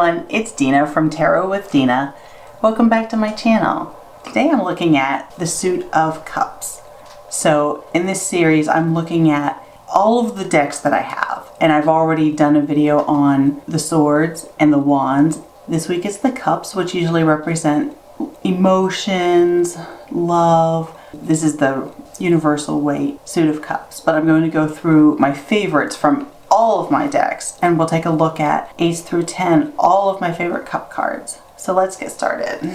everyone, it's Dina from Tarot with Dina. Welcome back to my channel. Today I'm looking at the Suit of Cups. So in this series I'm looking at all of the decks that I have, and I've already done a video on the swords and the wands. This week is the cups, which usually represent emotions, love. This is the Universal Waite Suit of Cups, but I'm going to go through my favorites from all of my decks, and we'll take a look at Ace through 10, all of my favorite cup cards. So let's get started.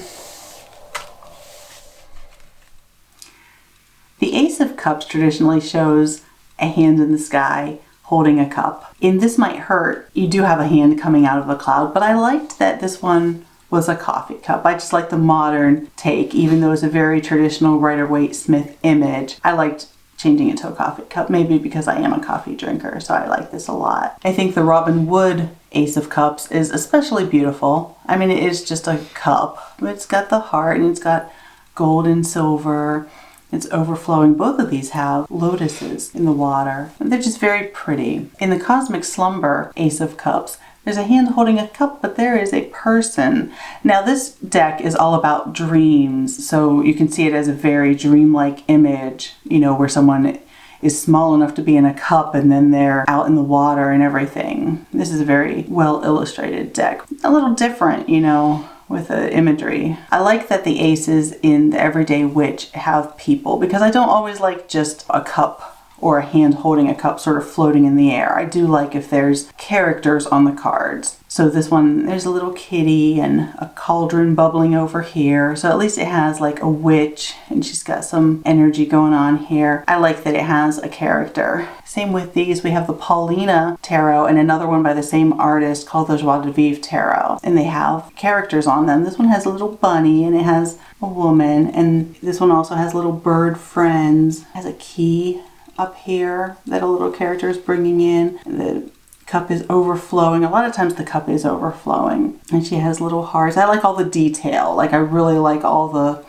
The Ace of Cups traditionally shows a hand in the sky holding a cup. In This Might Hurt, you do have a hand coming out of a cloud, but I liked that this one was a coffee cup. I just like the modern take, even though it's a very traditional Rider-Waite-Smith image. I liked changing it to a coffee cup, maybe because I am a coffee drinker, so I like this a lot. I think the Robin Wood Ace of Cups is especially beautiful. I mean, it is just a cup, but it's got the heart and it's got gold and silver. It's overflowing. Both of these have lotuses in the water, and they're just very pretty. In the Cosmic Slumber Ace of Cups, there's a hand holding a cup, but there is a person. Now this deck is all about dreams, so you can see it as a very dreamlike image, you know, where someone is small enough to be in a cup and then they're out in the water and everything. This is a very well illustrated deck. A little different, you know, with the imagery. I like that the aces in the Everyday Witch have people, because I don't always like just a cup or a hand holding a cup sort of floating in the air. I do like if there's characters on the cards. So this one, there's a little kitty and a cauldron bubbling over here. So at least it has like a witch and she's got some energy going on here. I like that it has a character. Same with these, we have the Paulina Tarot and another one by the same artist called the Joadave Tarot. And they have characters on them. This one has a little bunny and it has a woman, and this one also has little bird friends. It has a key up here that a little character is bringing in. The cup is overflowing. A lot of times the cup is overflowing, and she has little hearts. I like all the detail. Like, I really like all the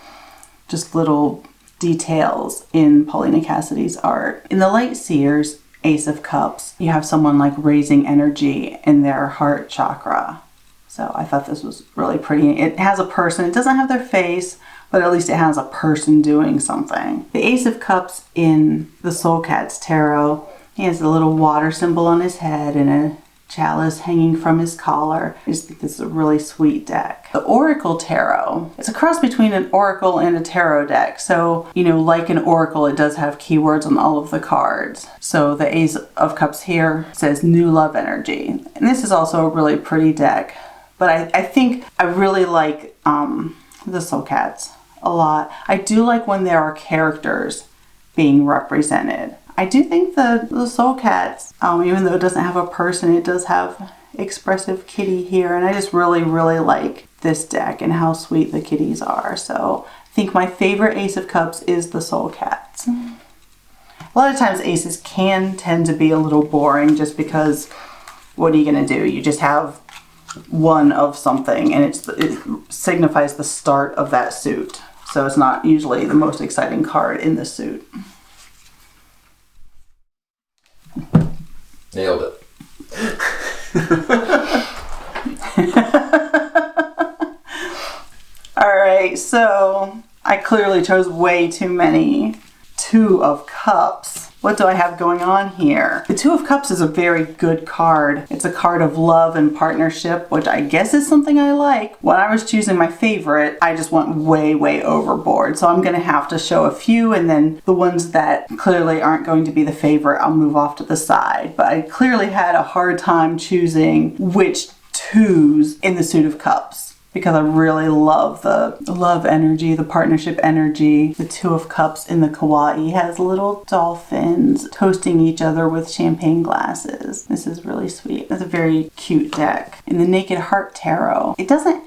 just little details in Paulina Cassidy's art. In the Lightseer's Ace of Cups, you have someone like raising energy in their heart chakra. So I thought this was really pretty. It has a person. It doesn't have their face, but at least it has a person doing something. The Ace of Cups in the Soul Cat's Tarot, he has a little water symbol on his head and a chalice hanging from his collar. I just think this is a really sweet deck. The Oracle Tarot, it's a cross between an oracle and a tarot deck. So, you know, like an oracle, it does have keywords on all of the cards. So the Ace of Cups here says new love energy. And this is also a really pretty deck. But I think I really like the Soul Cats a lot. I do like when there are characters being represented. I do think the Soul Cats, even though it doesn't have a person, it does have expressive kitty here, and I just really like this deck and how sweet the kitties are. So I think my favorite Ace of Cups is the Soul Cats. A lot of times aces can tend to be a little boring just because what are you going to do? You just have one of something, and it signifies the start of that suit. So it's not usually the most exciting card in the suit. Nailed it. Alright, so I clearly chose way too many Two of Cups. What do I have going on here? The Two of Cups is a very good card. It's a card of love and partnership, which I guess is something I like. When I was choosing my favorite, I just went way overboard. So I'm going to have to show a few, and then the ones that clearly aren't going to be the favorite, I'll move off to the side. But I clearly had a hard time choosing which twos in the Suit of Cups, because I really love the love energy, the partnership energy. The Two of Cups in the Kawaii has little dolphins toasting each other with champagne glasses. This is really sweet. It's a very cute deck. In the Naked Heart Tarot,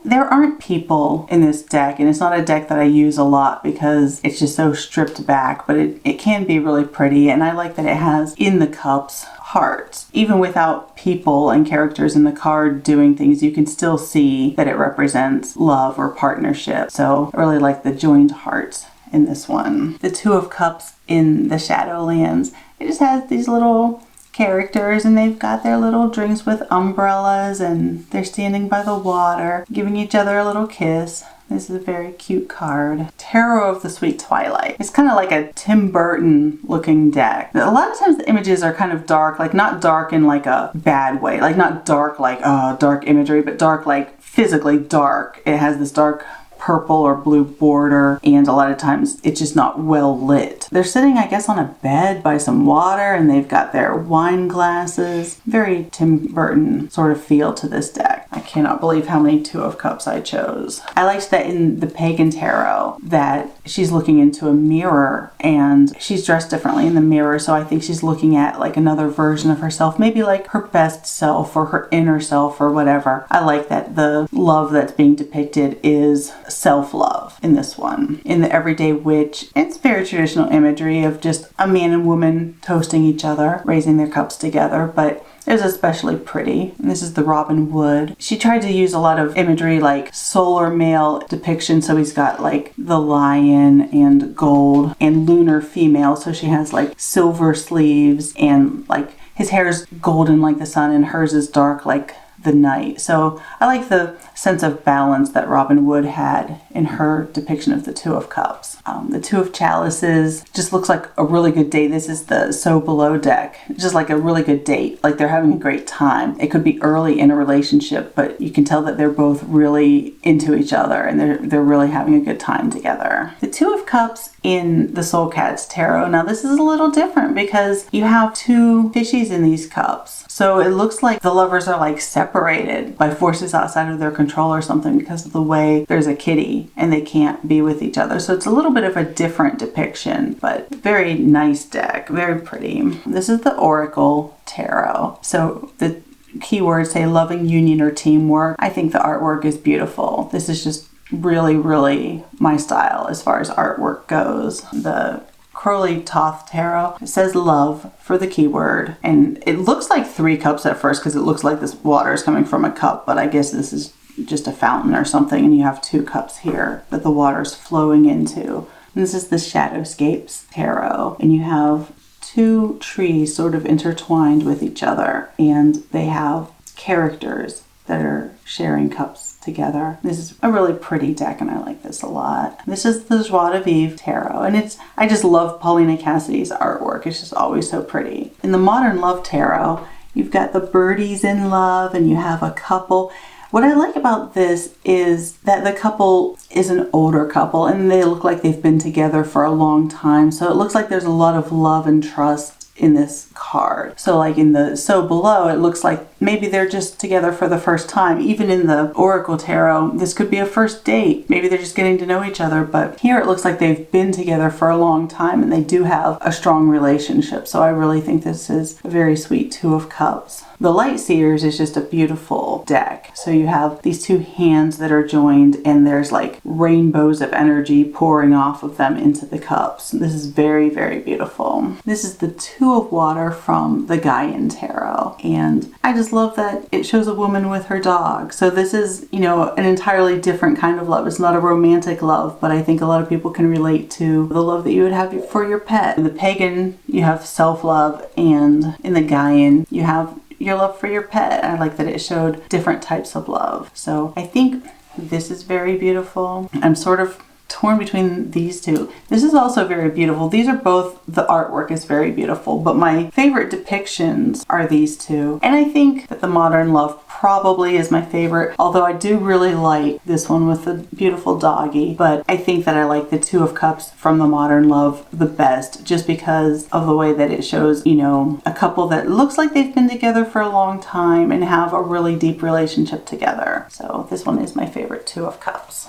there aren't people in this deck, and it's not a deck that I use a lot because it's just so stripped back, but it can be really pretty, and I like that it has in the cups hearts. Even without people and characters in the card doing things, you can still see that it represents love or partnership. So I really like the joined hearts in this one. The Two of Cups in the Shadowlands, it just has these little characters, and they've got their little drinks with umbrellas, and they're standing by the water, giving each other a little kiss. This is a very cute card. Tarot of the Sweet Twilight. It's kind of like a Tim Burton looking deck. A lot of times the images are kind of dark, like not dark in like a bad way, like not dark like dark imagery, but dark like physically dark. It has this dark purple or blue border, and a lot of times it's just not well lit. They're sitting, I guess, on a bed by some water, and they've got their wine glasses. Very Tim Burton sort of feel to this deck. I cannot believe how many Two of Cups I chose. I liked that in the Pagan Tarot that she's looking into a mirror, and she's dressed differently in the mirror, so I think she's looking at like another version of herself, maybe like her best self or her inner self or whatever. I like that the love that's being depicted is self-love in this one. In the Everyday Witch, it's very traditional imagery of just a man and woman toasting each other, raising their cups together, but it was especially pretty. And this is the Robin Wood. She tried to use a lot of imagery like solar male depiction, so he's got like the lion and gold, and lunar female, so she has like silver sleeves, and like his hair is golden like the sun and hers is dark like the night. So I like the sense of balance that Robin Wood had in her depiction of the Two of Cups. The Two of Chalices just looks like a really good date. This is the So Below deck. It's just like a really good date. Like they're having a great time. It could be early in a relationship, but you can tell that they're both really into each other and they're really having a good time together. The Two of Cups in the Soul Cats Tarot. Now this is a little different because you have two fishies in these cups. So it looks like the lovers are like separated by forces outside of their control or something because of the way there's a kitty and they can't be with each other. So it's a little bit of a different depiction, but very nice deck, very pretty. This is the Oracle Tarot. So the keywords say loving, union, or teamwork. I think the artwork is beautiful. This is just really, really my style as far as artwork goes. The Crowley Thoth Tarot. It says love for the keyword, and it looks like 3 cups at first because it looks like this water is coming from a cup, but I guess this is just a fountain or something, and you have 2 cups here that the water is flowing into. And this is the Shadowscapes Tarot, and you have 2 trees sort of intertwined with each other, and they have characters that are sharing cups together. This is a really pretty deck, and I like this a lot. This is the Joadave Tarot, and I just love Paulina Cassidy's artwork. It's just always so pretty. In the Modern Love Tarot, you've got the birdies in love, and you have a couple. What I like about this is that the couple is an older couple, and they look like they've been together for a long time. So it looks like there's a lot of love and trust in this card. So like in the So Below, it looks like maybe they're just together for the first time. Even in the Oracle Tarot, this could be a first date. Maybe they're just getting to know each other, but here it looks like they've been together for a long time and they do have a strong relationship. So I really think this is a very sweet Two of Cups. The Lightseers is just a beautiful deck. So you have these 2 hands that are joined, and there's like rainbows of energy pouring off of them into the cups. This is very, very beautiful. This is the Two of Water from the Gaian Tarot, and I just love that it shows a woman with her dog. So this is, you know, an entirely different kind of love. It's not a romantic love, but I think a lot of people can relate to the love that you would have for your pet. In the Pagan, you have self-love, and in the Gaian, you have your love for your pet. I like that it showed different types of love. So I think this is very beautiful. I'm sort of torn between these 2. This is also very beautiful. These are both, the artwork is very beautiful, but my favorite depictions are these 2. And I think that the Modern Love probably is my favorite, although I do really like this one with the beautiful doggy, but I think that I like the Two of Cups from the Modern Love the best, just because of the way that it shows, you know, a couple that looks like they've been together for a long time and have a really deep relationship together. So this one is my favorite Two of Cups.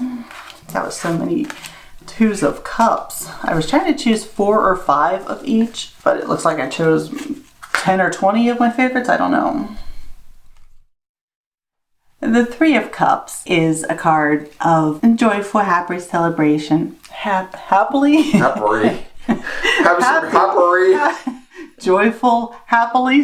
That was so many Twos of Cups. I was trying to choose 4 or 5 of each, but it looks like I chose 10 or 20 of my favorites. I don't know. The Three of Cups is a card of joyful, happy celebration. Happily? Happily. Happily. Joyful, happily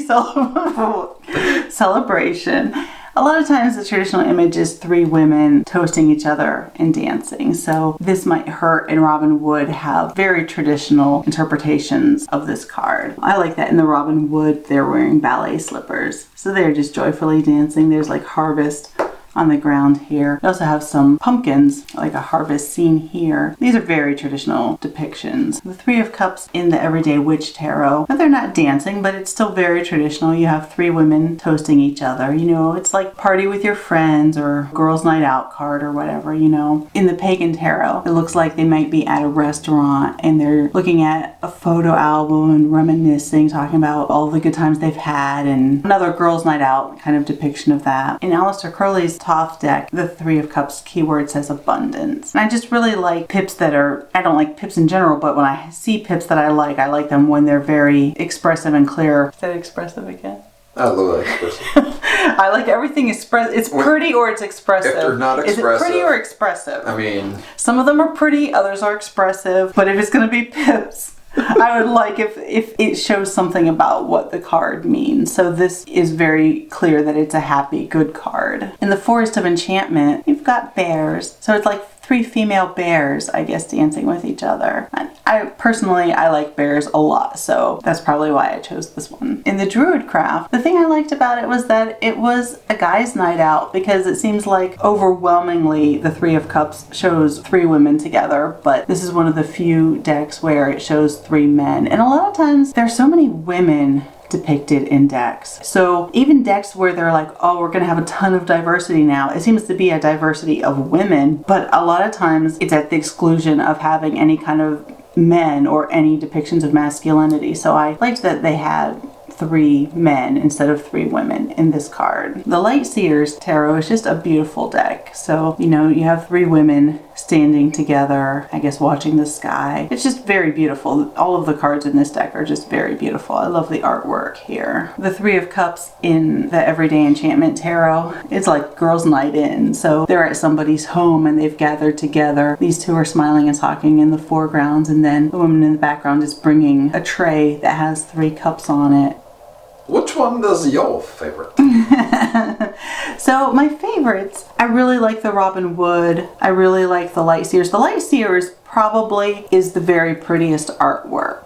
celebration. A lot of times the traditional image is three women toasting each other and dancing. So This Might Hurt and Robin Wood have very traditional interpretations of this card. I like that in the Robin Wood, they're wearing ballet slippers. So they're just joyfully dancing. There's like harvest on the ground here. We also have some pumpkins, like a harvest scene here. These are very traditional depictions. The Three of Cups in the Everyday Witch Tarot, but they're not dancing, but it's still very traditional. You have three women toasting each other. You know, it's like party with your friends or girls' night out card or whatever, you know. In the Pagan Tarot, it looks like they might be at a restaurant and they're looking at a photo album and reminiscing, talking about all the good times they've had, and another girls' night out kind of depiction of that. In Aleister Crowley's Thoth deck, the Three of Cups keyword says abundance. And I just really like pips that are, I don't like pips in general, but when I see pips that I like them when they're very expressive and clear. Is that expressive again? I love that expressive. I like everything expressive. It's pretty or it's expressive. If they're not expressive. Is it pretty or expressive? I mean, some of them are pretty, others are expressive, but if it's going to be pips, I would like if it shows something about what the card means. So this is very clear that it's a happy, good card. In the Forest of Enchantment, you've got bears. So it's like three female bears, I guess, dancing with each other. I personally like bears a lot, so that's probably why I chose this one. In the Druidcraft, the thing I liked about it was that it was a guy's night out, because it seems like overwhelmingly the Three of Cups shows three women together, but this is one of the few decks where it shows three men. And a lot of times there's so many women depicted in decks. So even decks where they're like, oh, we're going to have a ton of diversity now, it seems to be a diversity of women, but a lot of times it's at the exclusion of having any kind of men or any depictions of masculinity. So I liked that they had three men instead of three women in this card. The Lightseers Tarot is just a beautiful deck. So, you know, you have three women standing together, I guess watching the sky. It's just very beautiful. All of the cards in this deck are just very beautiful. I love the artwork here. The Three of Cups in the Everyday Enchantment Tarot, it's like girls' night in. So they're at somebody's home and they've gathered together. These two are smiling and talking in the foregrounds, and then the woman in the background is bringing a tray that has three cups on it. Which one does your favorite? So my favorites, I really like the Robin Wood. I really like the Lightseers. The Lightseers probably is the very prettiest artwork.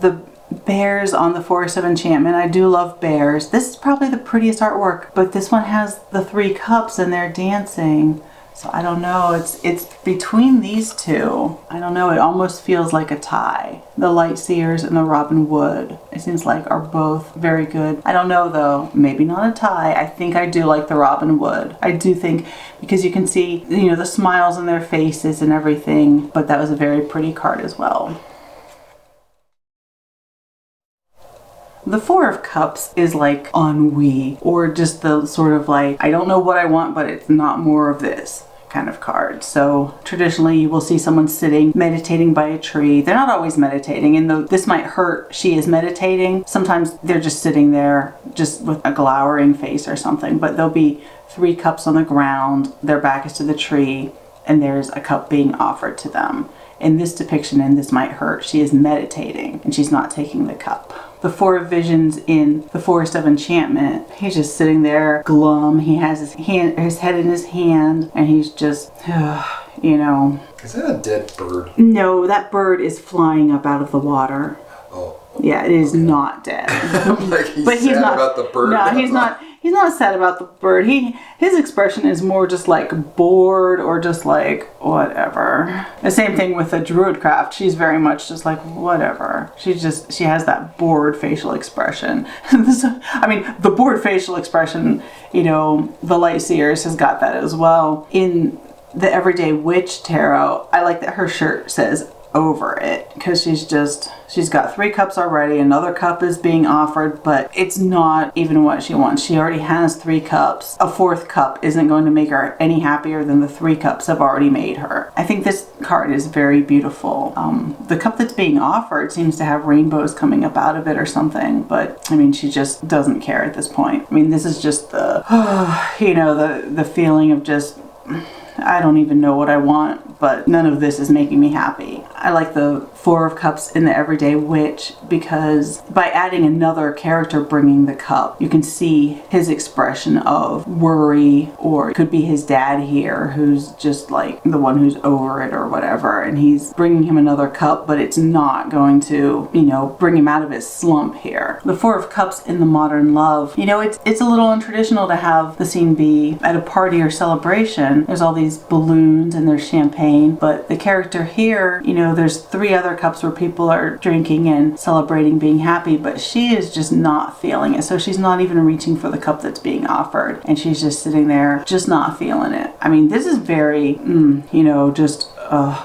The bears on the Forest of Enchantment, I do love bears. This is probably the prettiest artwork, but this one has the three cups and they're dancing. So I don't know, it's between these two. I don't know, it almost feels like a tie. The Lightseers and the Robin Wood, it seems like, are both very good. I don't know though, maybe not a tie. I think I do like the Robin Wood. I do think, because you can see, you know, the smiles on their faces and everything, but that was a very pretty card as well. The Four of Cups is like ennui, or just the sort of like, I don't know what I want, but it's not more of this kind of card. So traditionally you will see someone sitting meditating by a tree. They're not always meditating, and though This Might Hurt, she is meditating. Sometimes they're just sitting there just with a glowering face or something, but there'll be three cups on the ground, their back is to the tree, and there's a cup being offered to them. In this depiction in This Might Hurt, she is meditating and she's not taking the cup. The Four of Visions in the Forest of Enchantment, he's just sitting there glum. He has his head in his hand, and he's just, you know. Is that a dead bird? No, that bird is flying up out of the water. Oh. Yeah, it is not dead. Like he's sad about the bird. No, he's not. He's not sad about the bird. His expression is more just like bored, or just like whatever. The same thing with the Druidcraft. She's very much just like whatever. She has that bored facial expression. I mean, the bored facial expression, you know, the Lightseers has got that as well. In the Everyday Witch Tarot, I like that her shirt says over it, because she's got three cups already, another cup is being offered, but it's not even what she wants. She already has three cups. A fourth cup isn't going to make her any happier than the three cups have already made her. I think this card is very beautiful. The cup that's being offered seems to have rainbows coming up out of it or something, but I mean, she just doesn't care at this point. I mean, this is just the, you know, the feeling of just, I don't even know what I want, but none of this is making me happy. I like the Four of Cups in the Everyday Witch because by adding another character bringing the cup, you can see his expression of worry, or it could be his dad here who's just like the one who's over it or whatever, and he's bringing him another cup, but it's not going to, you know, bring him out of his slump here. The Four of Cups in the Modern Love, you know, it's a little untraditional to have the scene be at a party or celebration. There's all these balloons and there's champagne, but the character here, you know, there's 3 other cups where people are drinking and celebrating being happy, but she is just not feeling it. So she's not even reaching for the cup that's being offered, and she's just sitting there just not feeling it. I mean, this is very, you know, just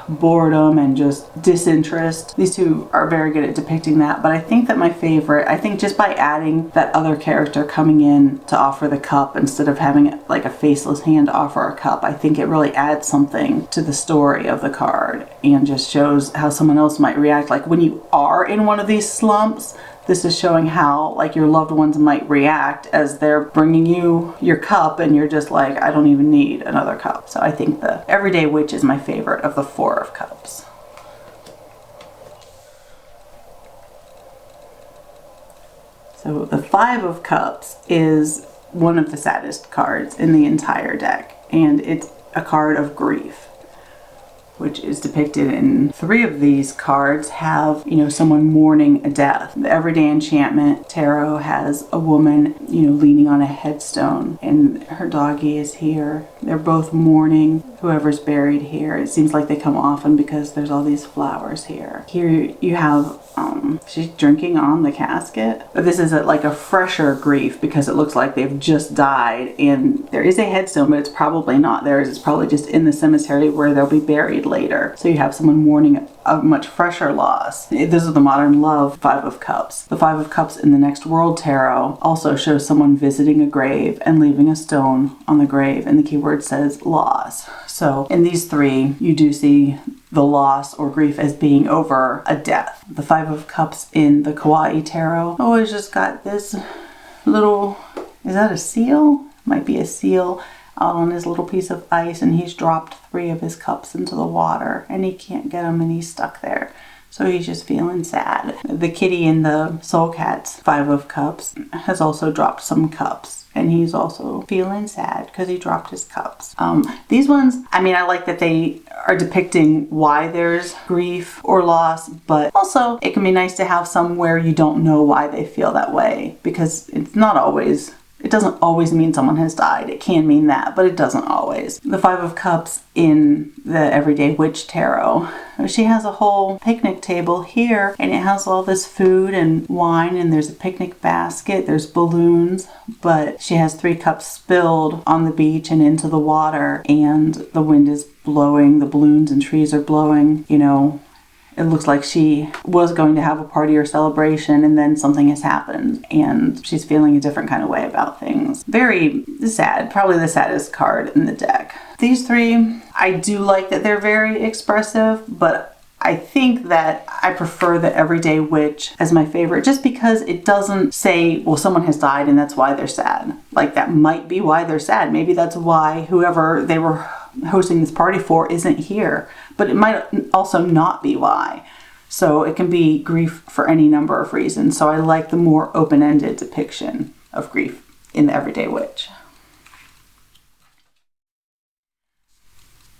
boredom and just disinterest. These two are very good at depicting that, but I think that my favorite, I think just by adding that other character coming in to offer the cup instead of having it like a faceless hand offer a cup, I think it really adds something to the story of the card and just shows how someone else might react. Like when you are in one of these slumps, this is showing how like your loved ones might react as they're bringing you your cup and you're just like, I don't even need another cup. So I think the Everyday Witch is my favorite of the Four of Cups. So the Five of Cups is one of the saddest cards in the entire deck, and it's a card of grief, which is depicted in 3 of these cards have, you know, someone mourning a death. The Everyday Enchantment Tarot has a woman, you know, leaning on a headstone and her doggie is here. They're both mourning whoever's buried here. It seems like they come often because there's all these flowers here. Here you have, she's drinking on the casket. But this is like a fresher grief because it looks like they've just died, and there is a headstone, but it's probably not theirs. It's probably just in the cemetery where they'll be buried later. So you have someone mourning a much fresher loss. This is the Modern Love Five of Cups. The Five of Cups in the Next World Tarot also shows someone visiting a grave and leaving a stone on the grave, and the keyword says loss. So in these 3, you do see the loss or grief as being over a death. The Five of Cups in the Kawaii Tarot always just got this little, is that a seal? Might be a seal out on his little piece of ice, and he's dropped 3 of his cups into the water and he can't get them and he's stuck there. So he's just feeling sad. The kitty in the Soul Cat's Five of Cups has also dropped some cups, and he's also feeling sad because he dropped his cups. These ones, I mean, I like that they are depicting why there's grief or loss, but also it can be nice to have some where you don't know why they feel that way, because it's not always, it doesn't always mean someone has died. It can mean that, but it doesn't always. The Five of Cups in the Everyday Witch Tarot, she has a whole picnic table here, and it has all this food and wine, and there's a picnic basket, there's balloons, but she has 3 cups spilled on the beach and into the water, and the wind is blowing, the balloons and trees are blowing, you know. It looks like she was going to have a party or celebration and then something has happened and she's feeling a different kind of way about things. Very sad. Probably the saddest card in the deck. These 3, I do like that they're very expressive, but I think that I prefer the Everyday Witch as my favorite just because it doesn't say, well, someone has died and that's why they're sad. Like, that might be why they're sad. Maybe that's why whoever they were hosting this party for isn't here, but it might also not be why. So it can be grief for any number of reasons. So I like the more open-ended depiction of grief in the Everyday Witch.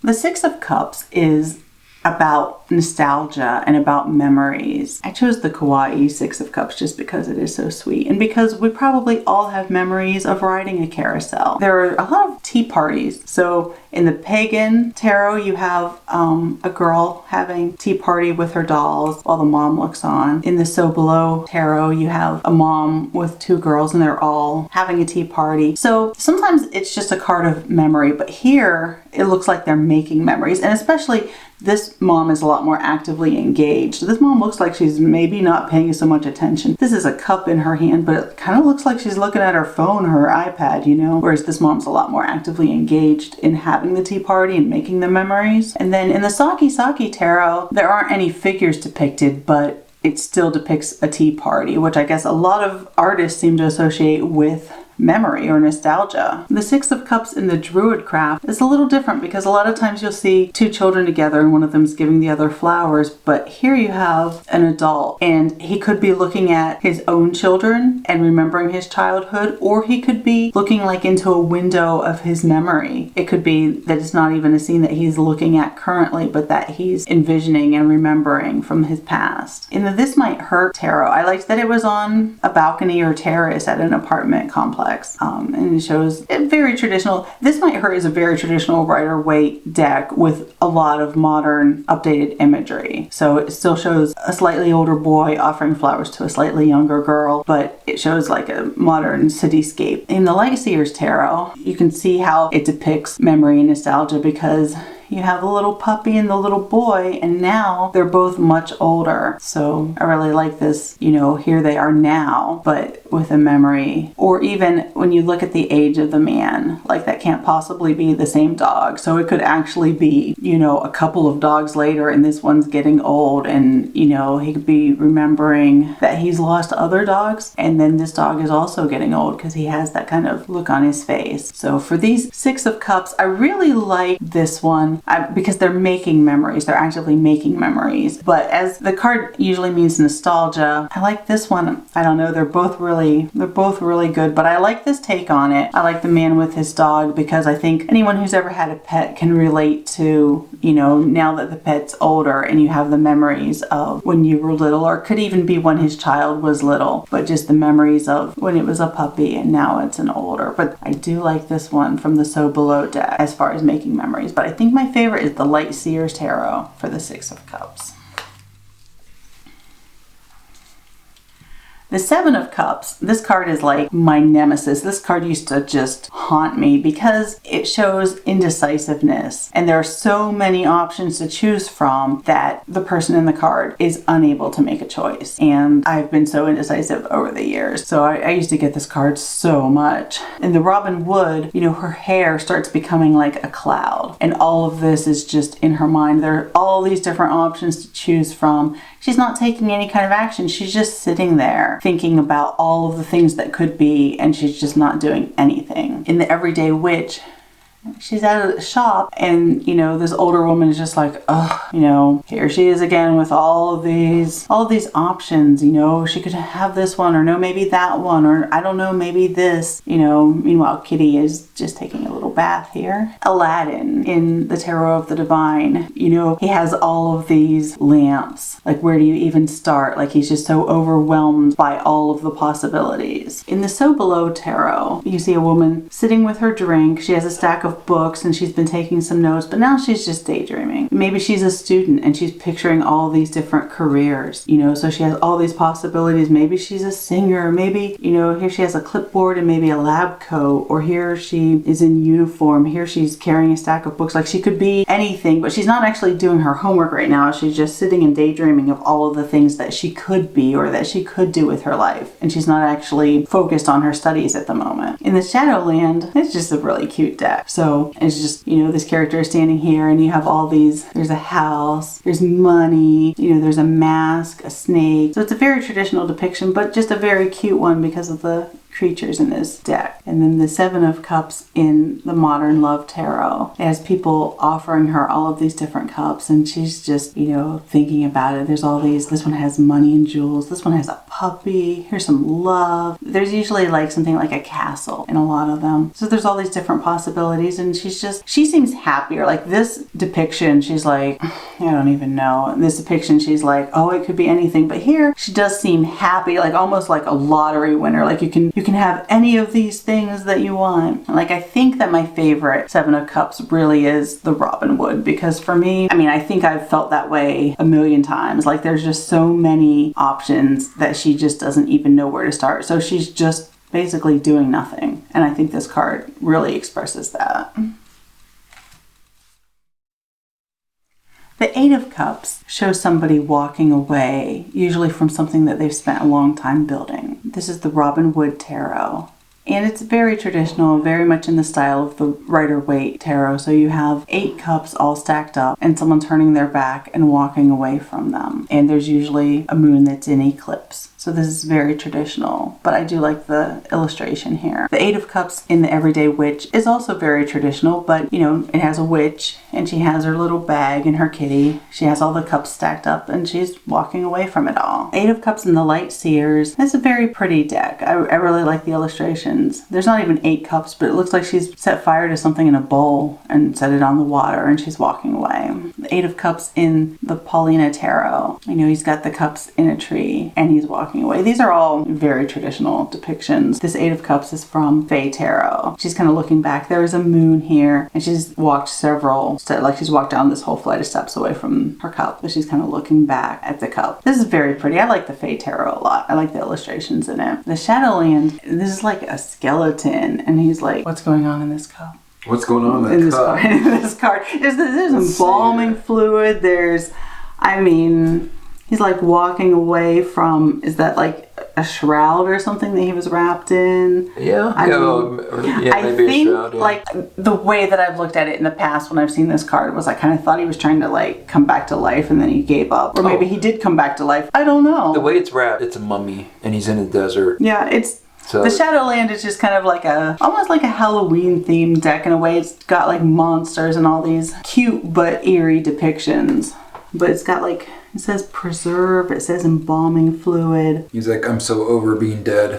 The Six of Cups is about nostalgia and about memories. I chose the Kawaii Six of Cups just because it is so sweet and because we probably all have memories of riding a carousel. There are a lot of tea parties. So in the Pagan Tarot, you have a girl having tea party with her dolls while the mom looks on. In the So Below Tarot, you have a mom with 2 girls and they're all having a tea party. So sometimes it's just a card of memory, but here it looks like they're making memories, and especially this mom is a lot more actively engaged. This mom looks like she's maybe not paying so much attention. This is a cup in her hand, but it kind of looks like she's looking at her phone or her iPad, you know? Whereas this mom's a lot more actively engaged in having the tea party and making the memories. And then in the Saki Saki Tarot, there aren't any figures depicted, but it still depicts a tea party, which I guess a lot of artists seem to associate with memory or nostalgia. The Six of Cups in the Druidcraft is a little different because a lot of times you'll see two children together and one of them's giving the other flowers, but here you have an adult and he could be looking at his own children and remembering his childhood, or he could be looking like into a window of his memory. It could be that it's not even a scene that he's looking at currently, but that he's envisioning and remembering from his past. In the This Might Hurt tarot, I liked that it was on a balcony or terrace at an apartment complex, and it shows it very traditional. This Might Hurt is a very traditional Rider-Waite deck with a lot of modern updated imagery. So it still shows a slightly older boy offering flowers to a slightly younger girl, but it shows like a modern cityscape. In the Lightseer's tarot, you can see how it depicts memory and nostalgia because you have the little puppy and the little boy, and now they're both much older. So I really like this, you know, here they are now, but with a memory. Or even when you look at the age of the man, like that can't possibly be the same dog. So it could actually be, you know, a couple of dogs later and this one's getting old, and, you know, he could be remembering that he's lost other dogs, and then this dog is also getting old because he has that kind of look on his face. So for these Six of Cups, I really like this one. Because they're making memories, they're actively making memories. But as the card usually means nostalgia, I like this one. I don't know, they're both really good, but I like this take on it. I like the man with his dog because I think anyone who's ever had a pet can relate to, you know, now that the pet's older and you have the memories of when you were little, or it could even be when his child was little, but just the memories of when it was a puppy and now it's an older. But I do like this one from the So Below deck as far as making memories. But I think my favorite is the Lightseer's tarot for the Six of Cups. The Seven of Cups, this card is like my nemesis. This card used to just haunt me because it shows indecisiveness. And there are so many options to choose from that the person in the card is unable to make a choice. And I've been so indecisive over the years. So I used to get this card so much. In the Robin Wood, you know, her hair starts becoming like a cloud. And all of this is just in her mind. There are all these different options to choose from. She's not taking any kind of action. She's just sitting there thinking about all of the things that could be, and she's just not doing anything. In the Everyday Witch, she's at a shop and, you know, this older woman is just like, oh, you know, here she is again with all of these options. You know, she could have this one, or no, maybe that one, or I don't know, maybe this, you know. Meanwhile, Kitty is just taking a little bath here. Aladdin in the Tarot of the Divine, you know, he has all of these lamps. Like, where do you even start? Like, he's just so overwhelmed by all of the possibilities. In the So Below tarot, you see a woman sitting with her drink. She has a stack of books and she's been taking some notes, but now she's just daydreaming. Maybe she's a student and she's picturing all these different careers, you know, so she has all these possibilities. Maybe she's a singer. Maybe, you know, here she has a clipboard and maybe a lab coat, or here she is in uniform. Here she's carrying a stack of books. Like, she could be anything, but she's not actually doing her homework right now. She's just sitting and daydreaming of all of the things that she could be or that she could do with her life. And she's not actually focused on her studies at the moment. In the Shadowland, it's just a really cute deck. So it's just, you know, this character is standing here and you have all these, there's a house, there's money, you know, there's a mask, a snake. So it's a very traditional depiction, but just a very cute one because of the creatures in this deck. And then the Seven of Cups in the Modern Love Tarot, it has people offering her all of these different cups and she's just, you know, thinking about it. There's all these, this one has money and jewels, this one has a puppy, here's some love. There's usually like something like a castle in a lot of them. So there's all these different possibilities and she seems happier. Like, this depiction, she's like, I don't even know. In this depiction, she's like, oh, it could be anything. But here, she does seem happy, like almost like a lottery winner. Like, you can have any of these things that you want. Like, I think that my favorite Seven of Cups really is the Robin Wood, because for me, I mean, I think I've felt that way a million times. Like, there's just so many options that she just doesn't even know where to start. So she's just basically doing nothing. And I think this card really expresses that. The Eight of Cups shows somebody walking away, usually from something that they've spent a long time building. This is the Robin Wood Tarot. And it's very traditional, very much in the style of the Rider-Waite Tarot. So you have 8 cups all stacked up and someone turning their back and walking away from them. And there's usually a moon that's in eclipse. So this is very traditional, but I do like the illustration here. The Eight of Cups in the Everyday Witch is also very traditional, but you know, it has a witch and she has her little bag and her kitty. She has all the cups stacked up and she's walking away from it all. Eight of Cups in the Lightseers. It's a very pretty deck. I really like the illustrations. There's not even 8 cups, but it looks like she's set fire to something in a bowl and set it on the water and she's walking away. The Eight of Cups in the Paulina Tarot. You know, he's got the cups in a tree and he's walking away. These are all very traditional depictions. This Eight of Cups is from Fae Tarot. She's kind of looking back. There is a moon here and she's walked several steps, like she's walked down this whole flight of steps away from her cup, but she's kind of looking back at the cup. This is very pretty. I like the Fae Tarot a lot. I like the illustrations in it. The Shadowland, this is like a skeleton and he's like, what's going on in this cup? What's going on in this cup? In this card. There's embalming fluid. There's, I mean, he's like walking away from, is that like a shroud or something that he was wrapped in? Yeah. I think a shroud, yeah. Like the way that I've looked at it in the past when I've seen this card was I kind of thought he was trying to like come back to life and then he gave up. Or maybe he did come back to life. I don't know. The way it's wrapped, it's a mummy and he's in a desert. Yeah, the Shadowland is just kind of like almost like a Halloween themed deck in a way. It's got like monsters and all these cute but eerie depictions. But it's got like, it says preserve, it says embalming fluid. He's like, I'm so over being dead.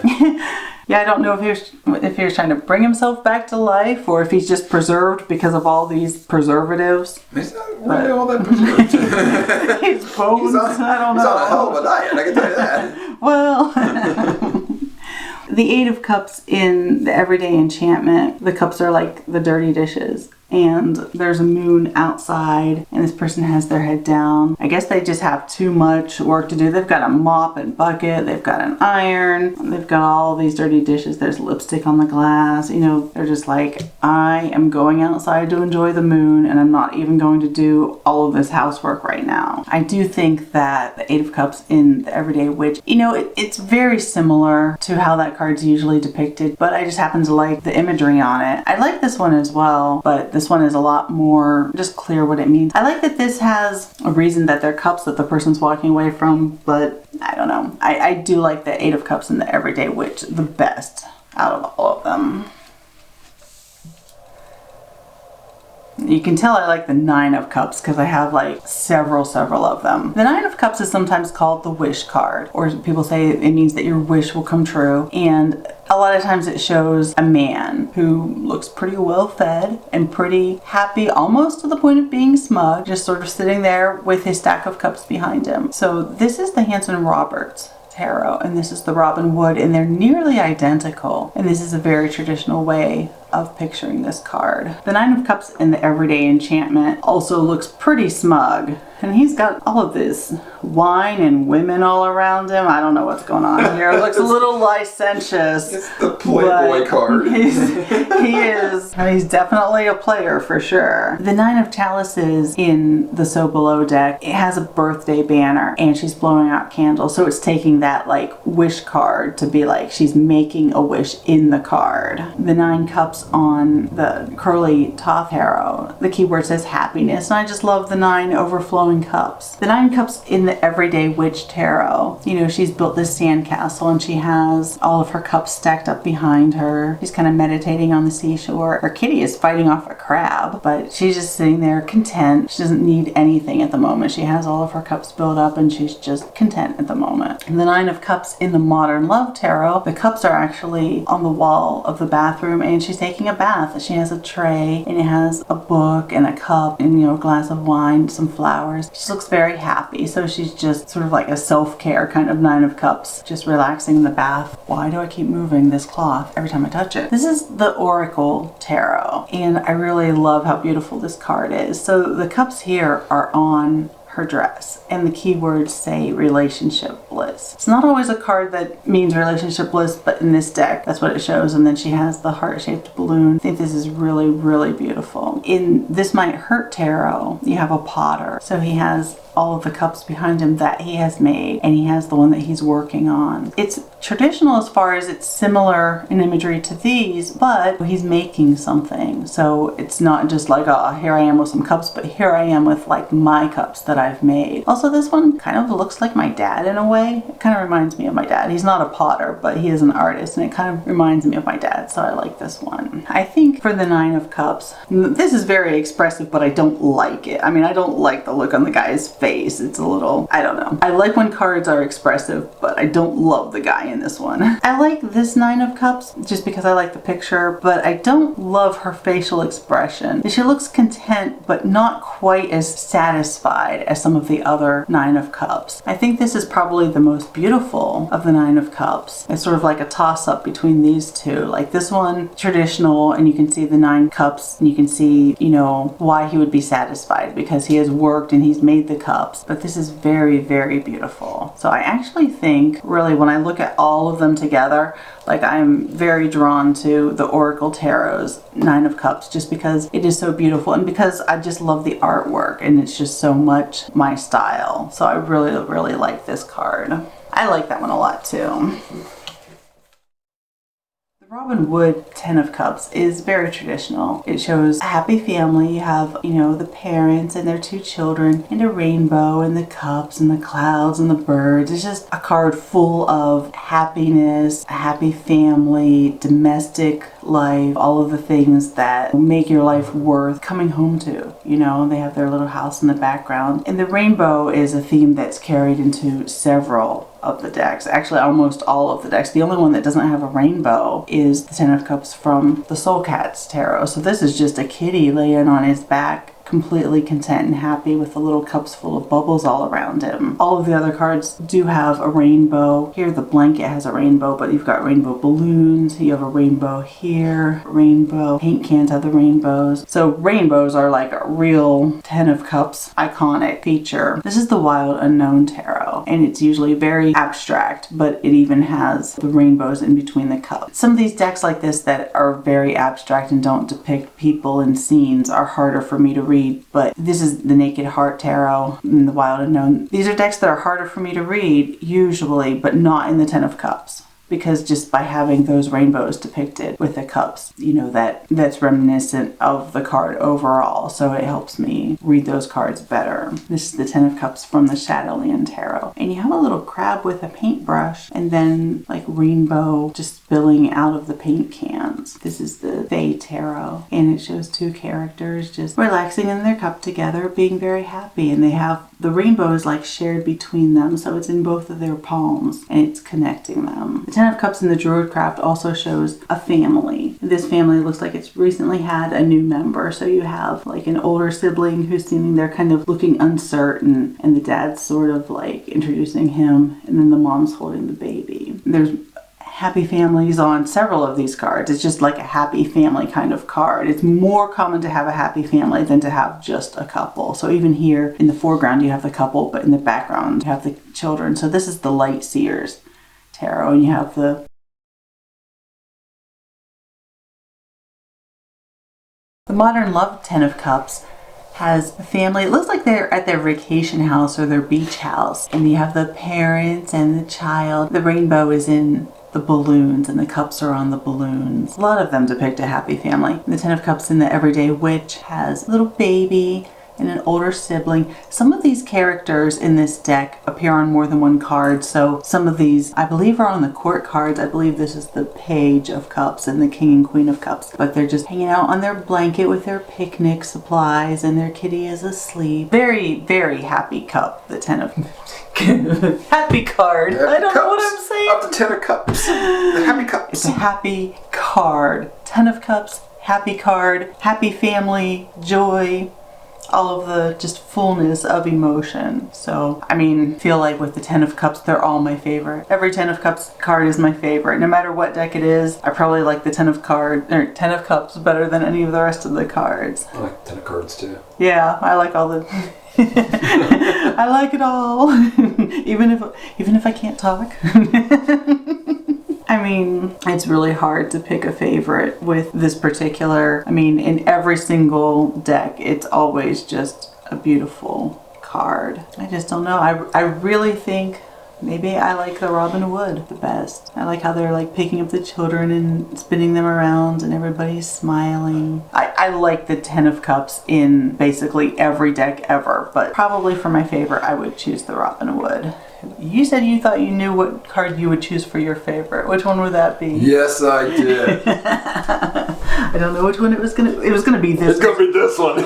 Yeah, I don't know if he was trying to bring himself back to life or if he's just preserved because of all these preservatives. He's not really all that preserved. His bones, I don't know. He's on a hell of a diet, I can tell you that. Well... The Eight of Cups in the Everyday Enchantment, the cups are like the dirty dishes. And there's a moon outside and this person has their head down. I guess they just have too much work to do. They've got a mop and bucket. They've got an iron. They've got all these dirty dishes. There's lipstick on the glass. You know, they're just like, I am going outside to enjoy the moon and I'm not even going to do all of this housework right now. I do think that the Eight of Cups in the Everyday Witch, you know, it's very similar to how that card's usually depicted, but I just happen to like the imagery on it. I like this one as well, but this one is a lot more just clear what it means. I like that this has a reason that they're cups that the person's walking away from, but I don't know. I do like the Eight of Cups and the Everyday Witch the best out of all of them. You can tell I like the Nine of Cups because I have like several of them. The Nine of Cups is sometimes called the wish card, or people say it means that your wish will come true. And a lot of times it shows a man who looks pretty well fed and pretty happy, almost to the point of being smug, just sort of sitting there with his stack of cups behind him. So this is the Hanson Roberts Tarot and this is the Robin Wood, and they're nearly identical. And this is a very traditional way of picturing this card. The Nine of Cups in the Everyday Enchantment also looks pretty smug. And he's got all of this wine and women all around him. I don't know what's going on here. It looks a little licentious. It's the Playboy card. He's definitely a player for sure. The Nine of Chalices in the So Below deck, it has a birthday banner and she's blowing out candles. So it's taking that like wish card to be like she's making a wish in the card. The Nine Cups on the Crowley Thoth Tarot, the keyword says happiness. And I just love the 9 overflowing cups. The 9 Cups in the Everyday Witch Tarot, you know, she's built this sandcastle and she has all of her cups stacked up behind her. She's kind of meditating on the seashore. Her kitty is fighting off a crab, but she's just sitting there content. She doesn't need anything at the moment. She has all of her cups built up and she's just content at the moment. And the 9 of Cups in the Modern Love Tarot, the cups are actually on the wall of the bathroom and she's taking a bath. She has a tray and it has a book and a cup and, you know, a glass of wine, some flowers. She looks very happy, so she's just sort of like a self-care kind of 9 of Cups, just relaxing in the bath. Why do I keep moving this cloth every time I touch it? This is the Oracle Tarot, and I really love how beautiful this card is. So the cups here are on her dress, and the keywords say relationship bliss. It's not always a card that means relationship bliss, but in this deck, that's what it shows. And then she has the heart-shaped balloon. I think this is really, really beautiful. In This Might Hurt Tarot, you have a potter. So he has all of the cups behind him that he has made, and he has the one that he's working on. It's traditional as far as it's similar in imagery to these, but he's making something. So it's not just like, oh, here I am with some cups, but here I am with like my cups that I've made. Also, this one kind of looks like my dad in a way. It kind of reminds me of my dad. He's not a potter, but he is an artist, and it kind of reminds me of my dad, so I like this one. I think for the Nine of Cups, this is very expressive, but I don't like it. I mean, I don't like the look on the guy's face. It's a little, I don't know. I like when cards are expressive, but I don't love the guy in this one. I like this Nine of Cups just because I like the picture, but I don't love her facial expression. She looks content, but not quite as satisfied as some of the other Nine of Cups. I think this is probably the most beautiful of the Nine of Cups. It's sort of like a toss-up between these two. Like this one, traditional, and you can see the 9 cups, and you can see, you know, why he would be satisfied because he has worked and he's made the cups. But this is very, very beautiful. So I actually think, really, when I look at all of them together, like I'm very drawn to the Oracle Tarot's Nine of Cups just because it is so beautiful and because I just love the artwork and it's just so much my style. So I really, really like this card. I like that one a lot too. Robin Wood Ten of Cups is very traditional. It shows a happy family. You have, you know, the parents and their 2 children and a rainbow and the cups and the clouds and the birds. It's just a card full of happiness, a happy family, domestic life, all of the things that make your life worth coming home to. You know, they have their little house in the background. And the rainbow is a theme that's carried into several of the decks, actually almost all of the decks. The only one that doesn't have a rainbow is the Ten of Cups from the Soul Cats Tarot. So this is just a kitty laying on his back, completely content and happy with the little cups full of bubbles all around him. All of the other cards do have a rainbow. Here the blanket has a rainbow, but you've got rainbow balloons. You have a rainbow here, rainbow. Paint cans have the rainbows. So rainbows are like a real Ten of Cups iconic feature. This is the Wild Unknown Tarot, and it's usually very abstract, but it even has the rainbows in between the cups. Some of these decks like this that are very abstract and don't depict people and scenes are harder for me to read, but this is the Naked Heart Tarot and the Wild Unknown. These are decks that are harder for me to read usually, but not in the Ten of Cups. Because just by having those rainbows depicted with the cups, you know, that's reminiscent of the card overall. So it helps me read those cards better. This is the Ten of Cups from the Shadowland Tarot. And you have a little crab with a paintbrush and then like rainbow just spilling out of the paint cans. This is the Fae Tarot. And it shows 2 characters just relaxing in their cup together, being very happy. And they have the rainbows like shared between them. So it's in both of their palms and it's connecting them. The Ten of Cups in the Druidcraft also shows a family. This family looks like it's recently had a new member. So you have like an older sibling who's standing there kind of looking uncertain, and the dad's sort of like introducing him, and then the mom's holding the baby. There's happy families on several of these cards. It's just like a happy family kind of card. It's more common to have a happy family than to have just a couple. So even here in the foreground you have the couple, but in the background you have the children. So this is the Lightseers Tarot, and you have the Modern Love Ten of Cups has a family. It looks like they're at their vacation house or their beach house, and you have the parents and the child. The rainbow is in the balloons and the cups are on the balloons. A lot of them depict a happy family. The Ten of Cups in the Everyday Witch has a little baby and an older sibling. Some of these characters in this deck appear on more than one card. So some of these, I believe, are on the court cards. I believe this is the Page of Cups and the King and Queen of Cups. But they're just hanging out on their blanket with their picnic supplies and their kitty is asleep. Very, very happy cup, the Ten of happy card. I don't know what I'm saying. Up to 10 of Cups. The happy cups. It's a happy card. 10 of Cups, happy card, happy family, joy. All of the just fullness of emotion. So, I mean, feel like with the Ten of Cups, they're all my favorite. Every Ten of Cups card is my favorite. No matter what deck it is, I probably like the Ten of Cups better than any of the rest of the cards. I like 10 of Cards too. Yeah, I like all the... I like it all. even if I can't talk. I mean, it's really hard to pick a favorite with this particular, I mean, in every single deck, it's always just a beautiful card. I just don't know. I really think Maybe I like the Robin Wood the best. I like how they're like picking up the children and spinning them around and everybody's smiling. I like the Ten of Cups in basically every deck ever, but probably for my favorite, I would choose the Robin Wood. You said you thought you knew what card you would choose for your favorite. Which one would that be? Yes, I did. I don't know which one it was gonna be this. It's gonna be this one.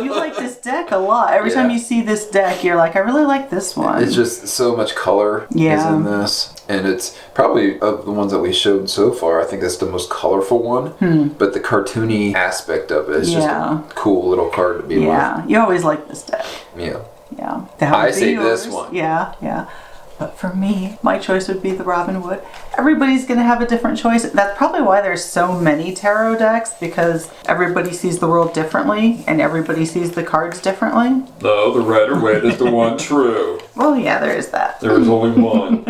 You like this deck a lot. Every time you see this deck, you're like, I really like this one. It's just so much color is in this. And it's probably, of the ones that we showed so far, I think that's the most colorful one. But the cartoony aspect of it is just a cool little card to be with. Yeah, you always like this deck. Yeah. Yeah. I say this one. Yeah. But for me, my choice would be the Robin Wood. Everybody's going to have a different choice. That's probably why there's so many tarot decks, because everybody sees the world differently and everybody sees the cards differently. No, the Rider-Waite is the one true. Well, yeah, there is that. There is only one.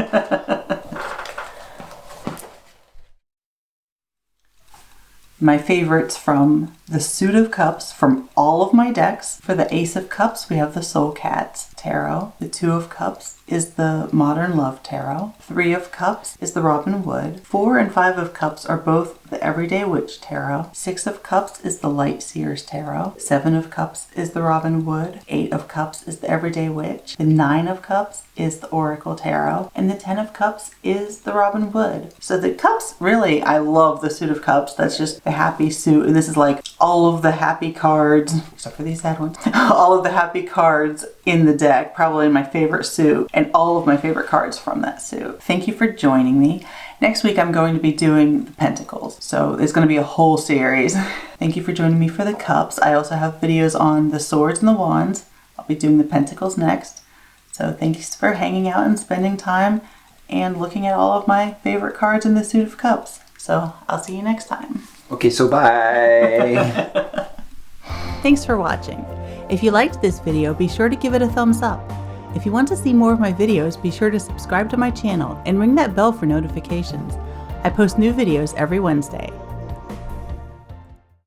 My favorites from the Suit of Cups from all of my decks. For the Ace of Cups, we have the Soul Cats Tarot. The Two of Cups is the Modern Love Tarot. Three of Cups is the Robin Wood. 4 and 5 of Cups are both the Everyday Witch Tarot. 6 of Cups is the Lightseers Tarot. 7 of Cups is the Robin Wood. 8 of Cups is the Everyday Witch. The 9 of Cups is the Oracle Tarot. And the 10 of Cups is the Robin Wood. So the cups, really, I love the Suit of Cups. That's just the happy suit. And this is like all of the happy cards, except for these sad ones. All of the happy cards in the deck, probably my favorite suit, and all of my favorite cards from that suit. Thank you for joining me. Next week I'm going to be doing the Pentacles, so there's going to be a whole series. Thank you for joining me for the Cups. I also have videos on the Swords and the Wands. I'll be doing the Pentacles next. So thanks for hanging out and spending time and looking at all of my favorite cards in the Suit of Cups. So I'll see you next time. Okay, so bye. Thanks for watching. If you liked this video, be sure to give it a thumbs up. If you want to see more of my videos, be sure to subscribe to my channel and ring that bell for notifications. I post new videos every Wednesday.